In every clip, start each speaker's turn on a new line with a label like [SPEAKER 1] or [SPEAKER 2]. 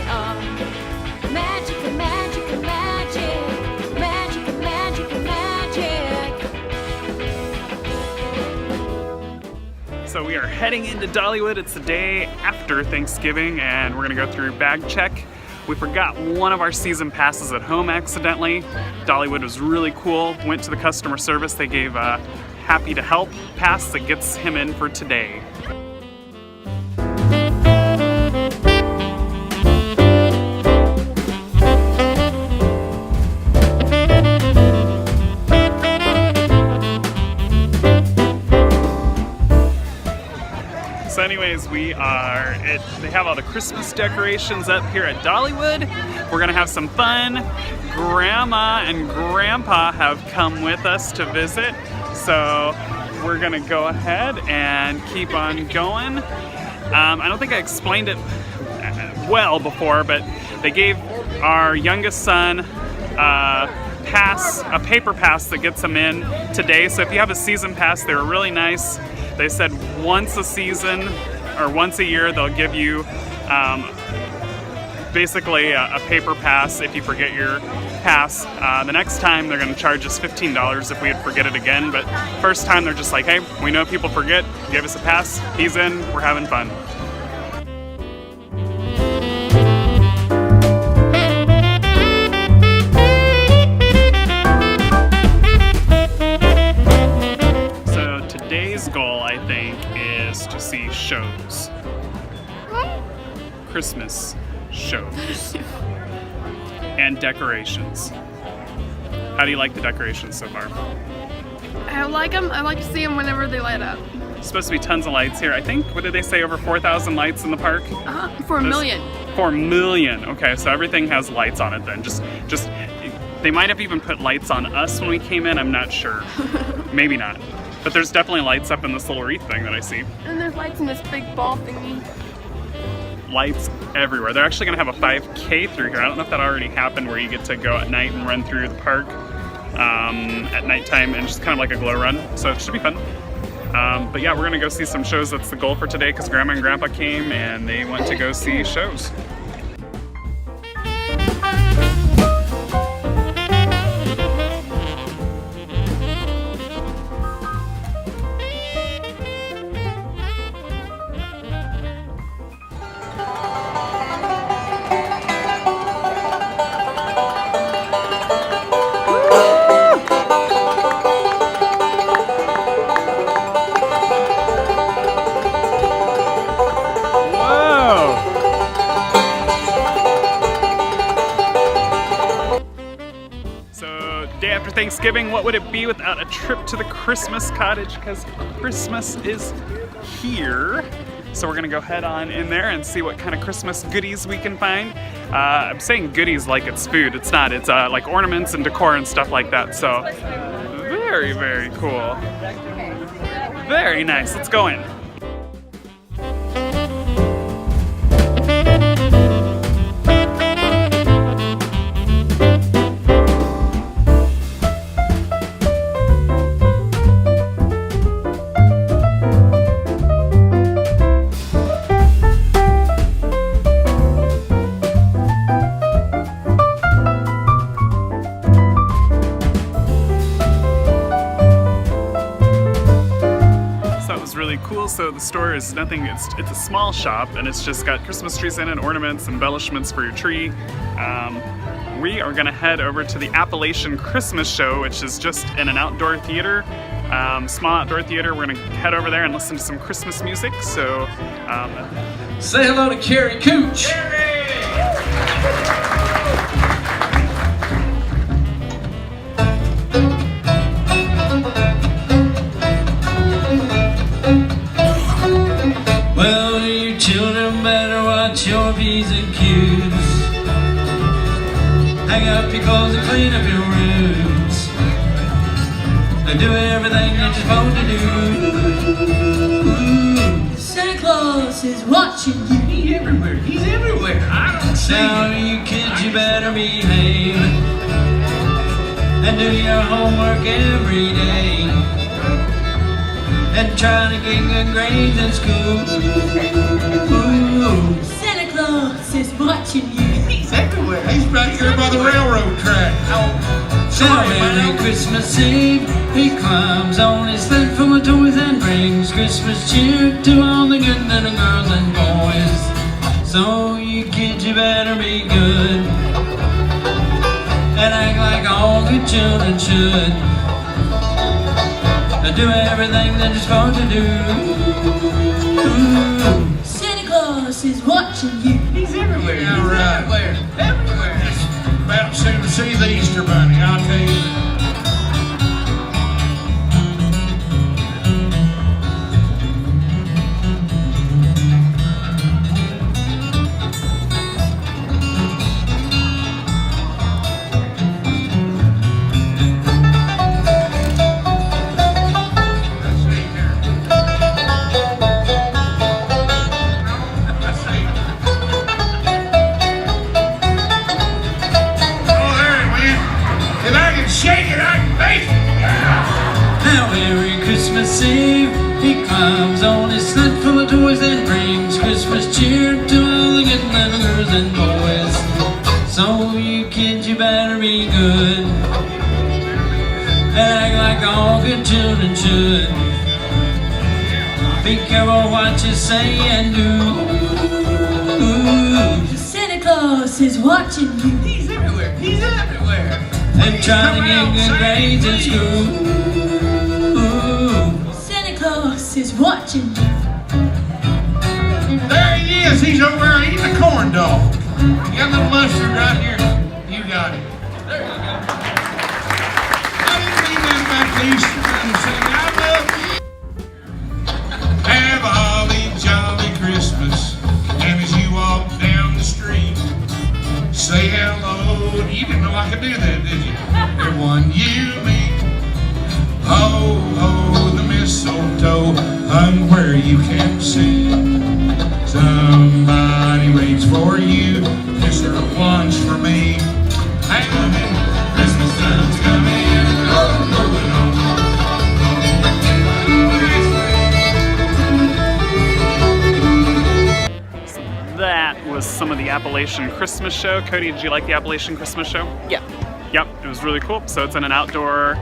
[SPEAKER 1] Magic, magic, magic, magic, magic, magic.
[SPEAKER 2] So we are heading into Dollywood. It's the day after Thanksgiving and we're gonna go through bag check. We forgot one of our season passes at home accidentally. Dollywood was really cool. Went to the customer service. They gave a happy to help pass that gets him in for today. So anyways, they have all the Christmas decorations up here at Dollywood. We're gonna have some fun. Grandma and Grandpa have come with us to visit. So we're gonna go ahead and keep on going. I don't think I explained it well before, but they gave our youngest son a paper pass that gets him in today. So if you have a season pass, they were really nice. They said once a season or once a year they'll give you basically a paper pass if you forget your pass. The next time they're going to charge us $15 if we forget it again, but first time they're just like, hey, we know people forget, give us a pass, he's in, we're having fun. Today's goal, I think, is to see shows. Christmas shows. And decorations. How do you like the decorations so far?
[SPEAKER 3] I like them. I like to see them whenever they light up.
[SPEAKER 2] It's supposed to be tons of lights here. I think, what did they say, over 4,000 lights in the park?
[SPEAKER 3] For a million.
[SPEAKER 2] 4 million. Okay, so everything has lights on it then. Just they might have even put lights on us when we came in, I'm not sure. Maybe not. But there's definitely lights up in this little wreath thing that I see.
[SPEAKER 3] And there's lights in this big ball thingy.
[SPEAKER 2] Lights everywhere. They're actually gonna have a 5K through here. I don't know if that already happened where you get to go at night and run through the park at nighttime and just kind of like a glow run. So it should be fun. But yeah, we're gonna go see some shows. That's the goal for today because Grandma and Grandpa came and they went to go see shows. Day after Thanksgiving, what would it be without a trip to the Christmas cottage? Because Christmas is here. So we're gonna go head on in there and see what kind of Christmas goodies we can find. I'm saying goodies like it's food. It's not. It's like ornaments and decor and stuff like that. So very, very cool. Very nice. Let's go in. Really cool. So the store is nothing, it's a small shop and it's just got Christmas trees in it, ornaments, embellishments for your tree. We are gonna head over to the Appalachian Christmas show, which is just in an outdoor theater, small outdoor theater. We're gonna head over there and listen to some Christmas music. So
[SPEAKER 4] say hello to Carrie Cooch. Well, you children better watch your P's and Q's. Hang up your clothes and clean up your rooms. And do everything you're supposed to do.
[SPEAKER 1] Santa Claus is watching you.
[SPEAKER 4] He's everywhere. He's everywhere. I don't see him. Now, you kids, you better behave and do your homework every day. And try to get good grades in school.
[SPEAKER 1] Santa Claus is watching you.
[SPEAKER 5] He's everywhere. He's right here by the railroad track. Oh, sorry,
[SPEAKER 4] Merry Christmas Eve, he climbs on his sled full of toys and brings Christmas cheer to all the good little girls and boys. So you kids, you better be good and act like all good children should. Do everything that you're supposed to do.
[SPEAKER 1] Santa Claus is watching you.
[SPEAKER 5] he's everywhere.
[SPEAKER 4] Yeah,
[SPEAKER 5] He's
[SPEAKER 4] right.
[SPEAKER 5] everywhere. Everywhere. It's about soon to see the Easter Bunny, I'll tell you that. Shake it, I can make it.
[SPEAKER 4] Now every Christmas Eve, he climbs on his sled full of toys and brings Christmas cheer to all the good little girls and boys. So you kids, you better be good and act like all good children should. Be careful what you say and do.
[SPEAKER 1] Santa Claus is watching you.
[SPEAKER 5] He's everywhere. He's everywhere.
[SPEAKER 4] And trying to get good grades in school.
[SPEAKER 1] Santa Claus is watching you.
[SPEAKER 5] There he is. He's over there eating a corn dog. You got a little mustard right here. You got it. There you go. I didn't mean that about the Easter Bunny saying, I love you. Have a holly jolly Christmas. And as you walk down the street, say hello. You didn't know I could do that, did you? Everyone you meet. Ho, ho, the mistletoe hung where you can see. Somebody waits for you. Is there a lunch for me? Hang on in. Christmas time's coming. Oh, moving on.
[SPEAKER 2] That was some of the Appalachian Christmas show. Cody, did you like the Appalachian Christmas show?
[SPEAKER 3] Yeah.
[SPEAKER 2] Yep, it was really cool. So it's in an outdoor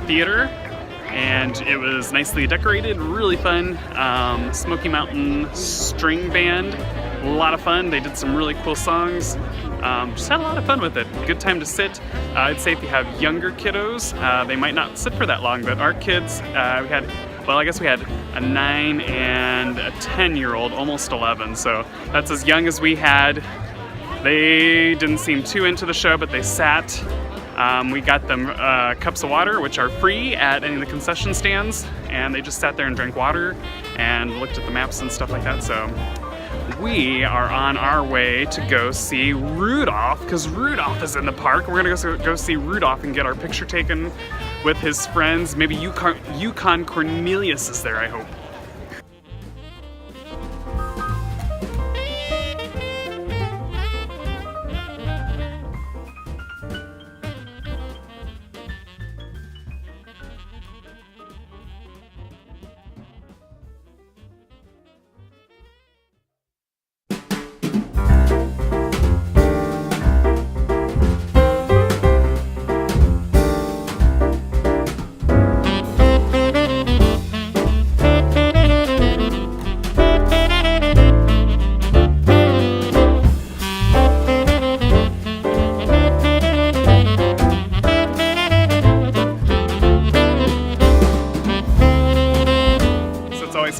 [SPEAKER 2] theater, and it was nicely decorated, really fun. Smoky Mountain String Band, a lot of fun. They did some really cool songs. Just had a lot of fun with it. Good time to sit. I'd say if you have younger kiddos, they might not sit for that long, but our kids, I guess we had a 9 and a 10-year-old, almost 11, so that's as young as we had. They didn't seem too into the show, but they sat. We got them cups of water, which are free at any of the concession stands, and they just sat there and drank water and looked at the maps and stuff like that. So we are on our way to go see Rudolph, because Rudolph is in the park. We're gonna go see Rudolph and get our picture taken with his friends. Maybe Yukon Cornelius is there, I hope.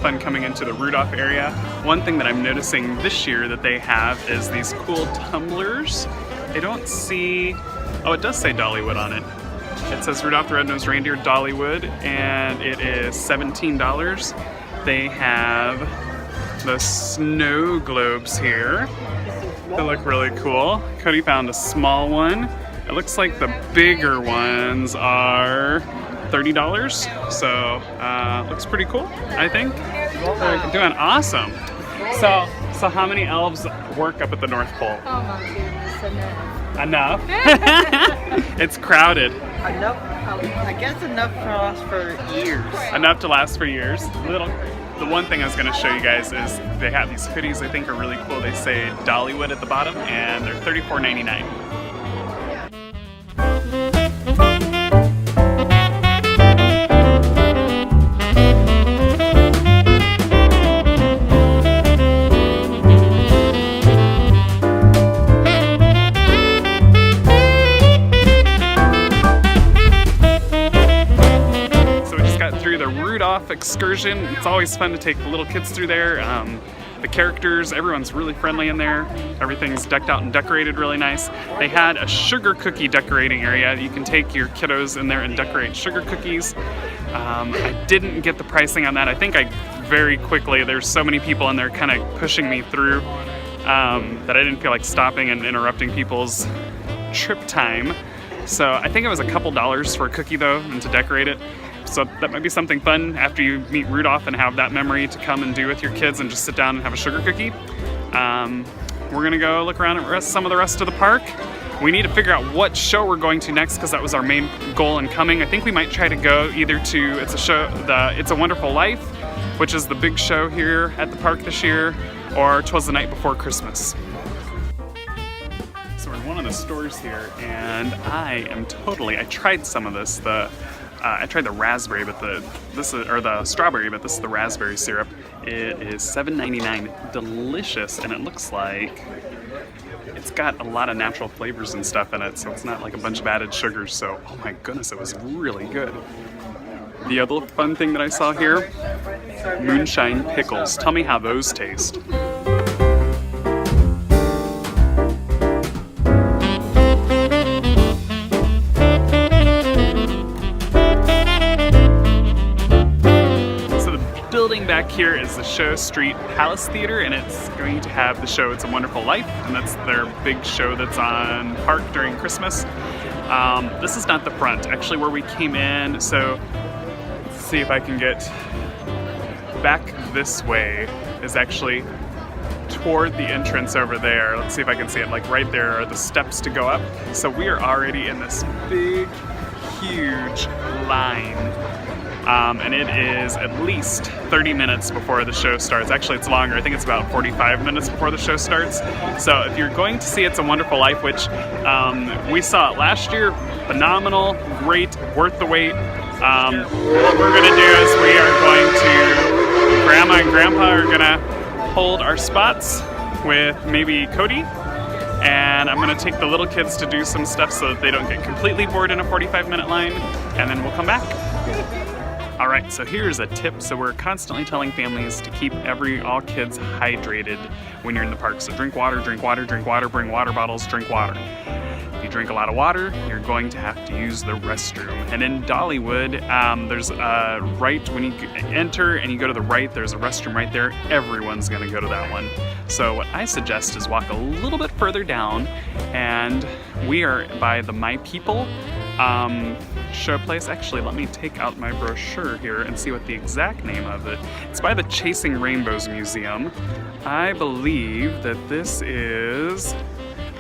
[SPEAKER 2] Fun coming into the Rudolph area. One thing that I'm noticing this year that they have is these cool tumblers. I don't see, oh, it does say Dollywood on it. It says Rudolph the Red-Nosed Reindeer Dollywood, and it is $17. They have the snow globes here. They look really cool. Cody found a small one. It looks like the bigger ones are $30, so looks pretty cool, I think. They're doing awesome. So how many elves work up at the North Pole?
[SPEAKER 3] Oh my goodness,
[SPEAKER 2] Enough? It's crowded.
[SPEAKER 6] Enough, I guess enough to last for years.
[SPEAKER 2] Enough to last for years. the one thing I was going to show you guys is they have these hoodies I think are really cool. They say Dollywood at the bottom, and they're $34.99. Rudolph excursion. It's always fun to take the little kids through there. The characters, everyone's really friendly in there. Everything's decked out and decorated really nice. They had a sugar cookie decorating area. You can take your kiddos in there and decorate sugar cookies. I didn't get the pricing on that. I think I very quickly, there's so many people in there kind of pushing me through that I didn't feel like stopping and interrupting people's trip time. So I think it was a couple dollars for a cookie though, and to decorate it. So that might be something fun after you meet Rudolph and have that memory to come and do with your kids and just sit down and have a sugar cookie. We're gonna go look around at some of the rest of the park. We need to figure out what show we're going to next because that was our main goal in coming. I think we might try to go either to It's a Wonderful Life, which is the big show here at the park this year, or 'Twas the Night Before Christmas. So we're in one of the stores here, and I tried some of this. I tried the raspberry, but the strawberry, but this is the raspberry syrup. It is $7.99, delicious, and it looks like it's got a lot of natural flavors and stuff in it, so it's not like a bunch of added sugars. So, oh my goodness, it was really good. The other fun thing that I saw here, moonshine pickles. Tell me how those taste. Back here is the Show Street Palace Theater, and it's going to have the show It's a Wonderful Life, and that's their big show that's on park during Christmas. This is not the front, actually where we came in, so let's see if I can get back this way is actually toward the entrance over there. Let's see if I can see it, like right there are the steps to go up. So we are already in this big, huge line. And it is at least 30 minutes before the show starts. Actually, it's longer. I think it's about 45 minutes before the show starts. So if you're going to see It's a Wonderful Life, which we saw it last year, phenomenal, great, worth the wait. What we're going to do is Grandma and Grandpa are going to hold our spots with maybe Cody. And I'm going to take the little kids to do some stuff so that they don't get completely bored in a 45-minute line. And then we'll come back. All right, so here's a tip. So we're constantly telling families to keep all kids hydrated when you're in the park. So drink water, drink water, drink water, bring water bottles, drink water. If you drink a lot of water, you're going to have to use the restroom. And in Dollywood, there's a right when you enter and you go to the right, there's a restroom right there. Everyone's gonna go to that one. So what I suggest is walk a little bit further down, and we are by the My People show place. Actually, let me take out my brochure here and see what the exact name of it. It's by the Chasing Rainbows Museum. I believe that this is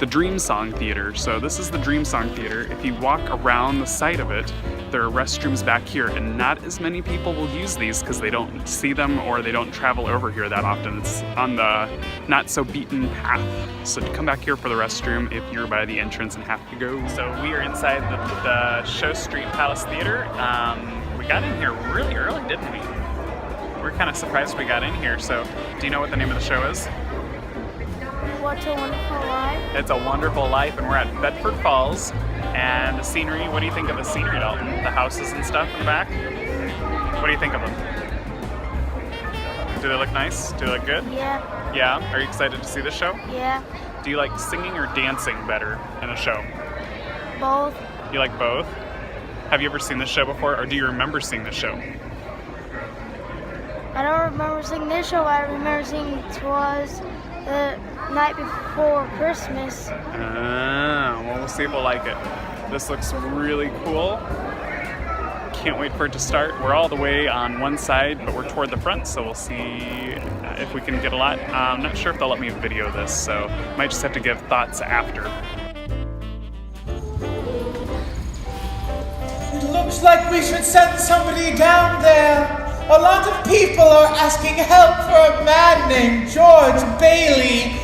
[SPEAKER 2] the Dream Song Theater. So this is the Dream Song Theater. If you walk around the side of it, there are restrooms back here, and not as many people will use these because they don't see them or they don't travel over here that often. It's on the not so beaten path. So come back here for the restroom if you're by the entrance and have to go. So we are inside the Show Street Palace Theater. We got in here really early, didn't we? We're kind of surprised we got in here. So do you know what the name of the show is?
[SPEAKER 3] What's a Wonderful Life?
[SPEAKER 2] It's a Wonderful Life, and we're at Bedford Falls. And the scenery, what do you think of the scenery, Dalton? The houses and stuff in the back? What do you think of them? Do they look nice? Do they look good?
[SPEAKER 3] Yeah.
[SPEAKER 2] Yeah? Are you excited to see the show?
[SPEAKER 3] Yeah.
[SPEAKER 2] Do you like singing or dancing better in a show?
[SPEAKER 3] Both.
[SPEAKER 2] You like both? Have you ever seen this show before, or do you remember seeing this show?
[SPEAKER 3] I don't remember seeing this show. I remember seeing "'Twas the Night Before Christmas."
[SPEAKER 2] Well, we'll see if we'll like it. This looks really cool. Can't wait for it to start. We're all the way on one side, but we're toward the front, so we'll see if we can get a lot. I'm not sure if they'll let me video this, so might just have to give thoughts after.
[SPEAKER 6] It looks like we should send somebody down there A lot of people are asking help for a man named George Bailey.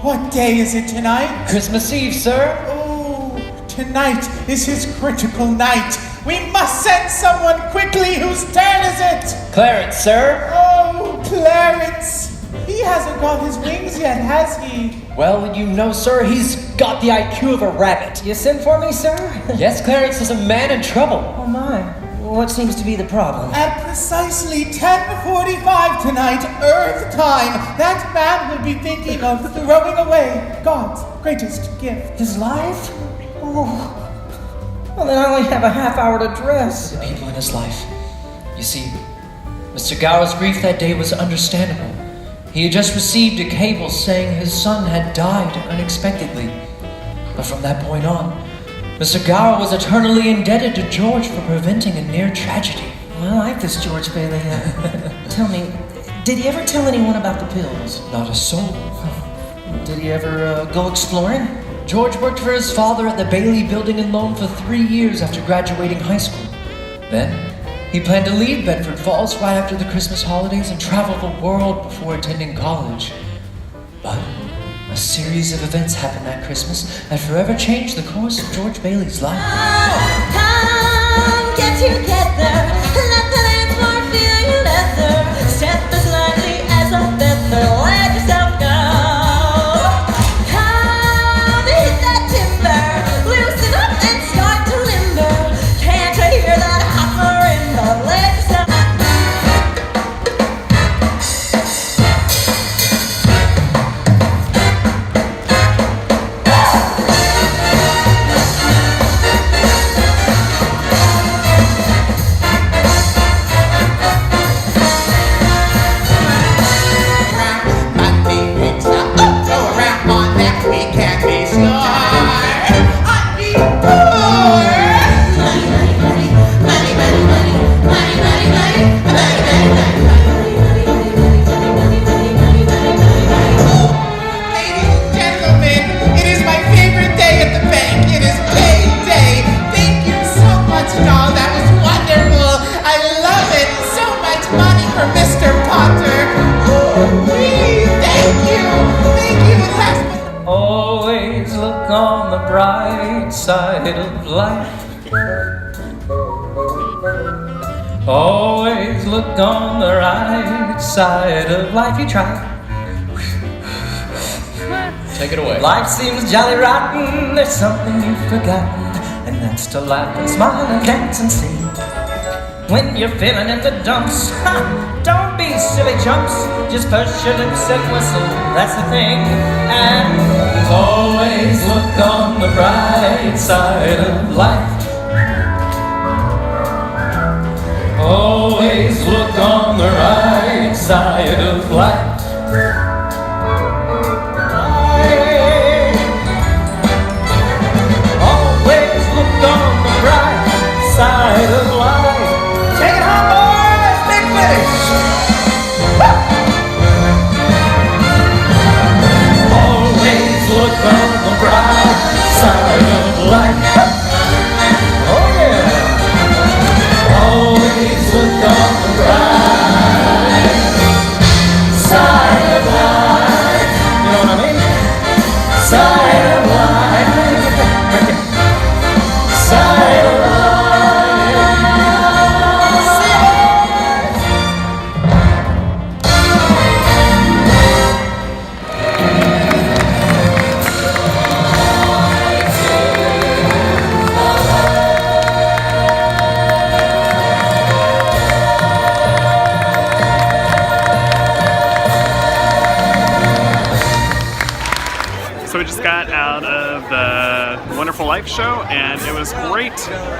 [SPEAKER 6] What day is it tonight?
[SPEAKER 7] Christmas Eve, sir.
[SPEAKER 6] Oh, tonight is his critical night. We must send someone quickly. Whose turn is it?
[SPEAKER 7] Clarence, sir.
[SPEAKER 6] Oh, Clarence. He hasn't got his wings yet, has he?
[SPEAKER 7] Well, you know, sir, he's got the IQ of a rabbit.
[SPEAKER 8] You sent for me, sir?
[SPEAKER 7] Yes, Clarence is a man in trouble.
[SPEAKER 8] Oh my. What seems to be the problem?
[SPEAKER 6] At precisely 10:45 tonight, Earth time, that man will be thinking of throwing away God's greatest gift.
[SPEAKER 8] His life? Oh. Well, then I only have a half hour to dress.
[SPEAKER 7] The people in his life. You see, Mr. Gower's grief that day was understandable. He had just received a cable saying his son had died unexpectedly. But from that point on, Mr. Gower was eternally indebted to George for preventing a near tragedy.
[SPEAKER 8] Well, I like this George Bailey. Tell me, did he ever tell anyone about the pills?
[SPEAKER 7] Not a soul.
[SPEAKER 8] Did he ever go exploring?
[SPEAKER 7] George worked for his father at the Bailey Building and Loan for 3 years after graduating high school. Then, he planned to leave Bedford Falls right after the Christmas holidays and travel the world before attending college. But a series of events happened that Christmas that forever changed the course of George Bailey's life.
[SPEAKER 9] Come, get together, let the dance floor feel your leather. Step as lightly as a feather, let yourself go. Come, hit that timber, loosen up and start to limber. Can't you hear that hot marimba? Let yourself
[SPEAKER 7] side of life. Always look on the right side of life. You try. Take it away. Life seems jolly rotten. There's something you've forgotten, and that's to laugh and smile and dance and sing. When you're feeling in the dumps, don't be silly chumps. Just push your lips and whistle, that's the thing. And always look on the bright side of life. Always look on the right side of life. Always look on the bright side of life. Take it home, boys! Big finish! Always look on the bright side of life. Oh yeah! Always look on the bright side of life. You know what I mean? Side of life. Right there. Side of life.
[SPEAKER 2] So we just got out of the Wonderful Life show, and it was great.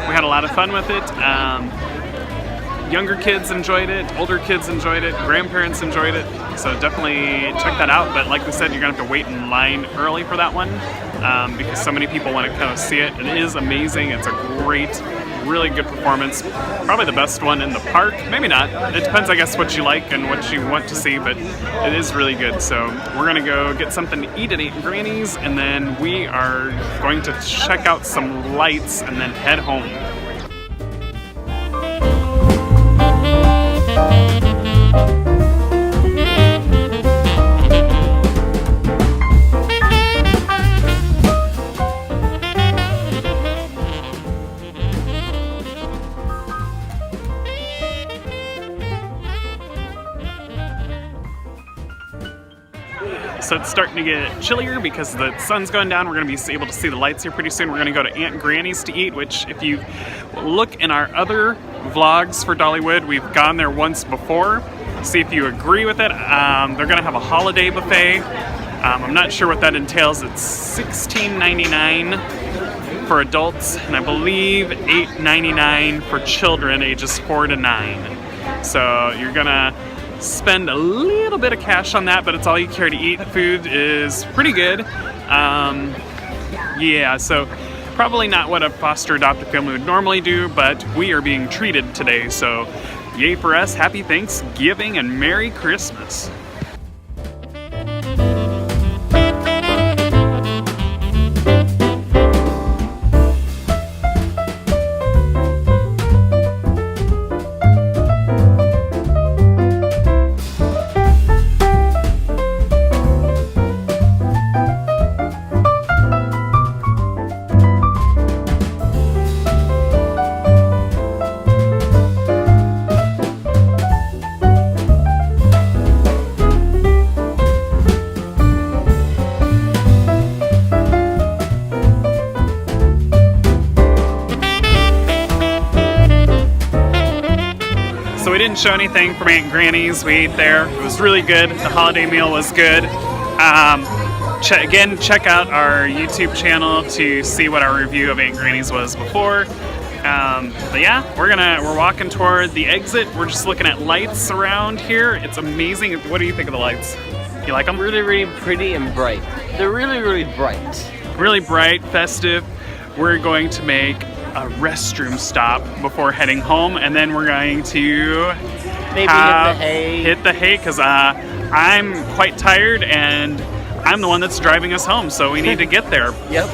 [SPEAKER 2] We had a lot of fun with it. Younger kids enjoyed it, older kids enjoyed it, grandparents enjoyed it. So definitely check that out. But like we said, you're gonna have to wait in line early for that one because so many people want to kind of see it. It is amazing. It's a great, really good performance. Probably the best one in the park. Maybe not. It depends, I guess, what you like and what you want to see, but it is really good. So we're gonna go get something to eat at Aunt Granny's, and then we are going to check out some lights and then head home. So it's starting to get chillier because the sun's going down. We're going to be able to see the lights here pretty soon. We're going to go to Aunt Granny's to eat, which if you look in our other vlogs for Dollywood, we've gone there once before. See if you agree with it. They're going to have a holiday buffet. I'm not sure what that entails. It's $16.99 for adults, and I believe $8.99 for children ages 4 to 9. So you're gonna spend a little bit of cash on that, but it's all you care to eat. The food is pretty good. Yeah, so probably not what a foster adoptive family would normally do, but we are being treated today. So yay for us, happy Thanksgiving and Merry Christmas. So we didn't show anything from Aunt Granny's. We ate there. It was really good. The holiday meal was good. Again, check out our YouTube channel to see what our review of Aunt Granny's was before. But yeah, we're walking toward the exit. We're just looking at lights around here. It's amazing. What do you think of the lights? You like them?
[SPEAKER 10] Really, really pretty and bright. They're really, really bright.
[SPEAKER 2] Really bright, festive. We're going to make a restroom stop before heading home, and then we're going to
[SPEAKER 10] maybe hit the hay.
[SPEAKER 2] Hit the hay, because I'm quite tired and I'm the one that's driving us home, so we need to get there.
[SPEAKER 10] Yep.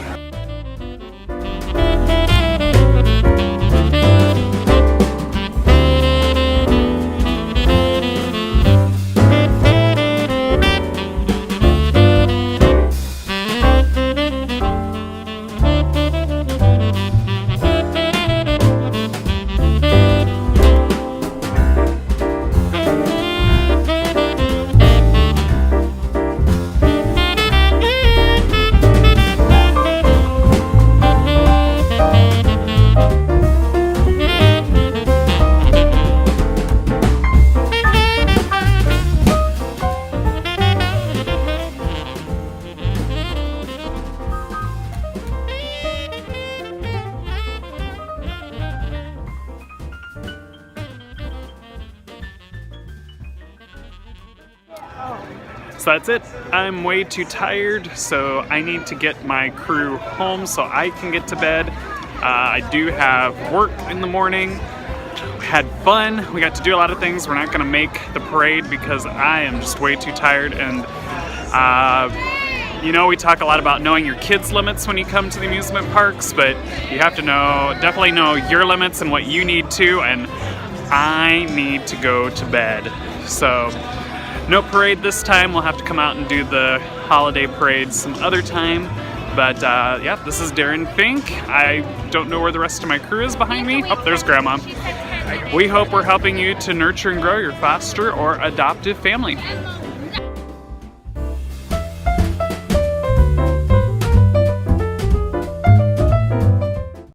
[SPEAKER 2] So that's it. I'm way too tired, so I need to get my crew home so I can get to bed. I do have work in the morning. We had fun. We got to do a lot of things. We're not going to make the parade because I am just way too tired. And you know, we talk a lot about knowing your kids' limits when you come to the amusement parks, but you have to definitely know your limits and what you need to, and I need to go to bed. So no parade this time. We'll have to come out and do the holiday parade some other time. But yeah, this is Darren Fink. I don't know where the rest of my crew is behind me. Oh, there's Grandma. We hope we're helping you to nurture and grow your foster or adoptive family.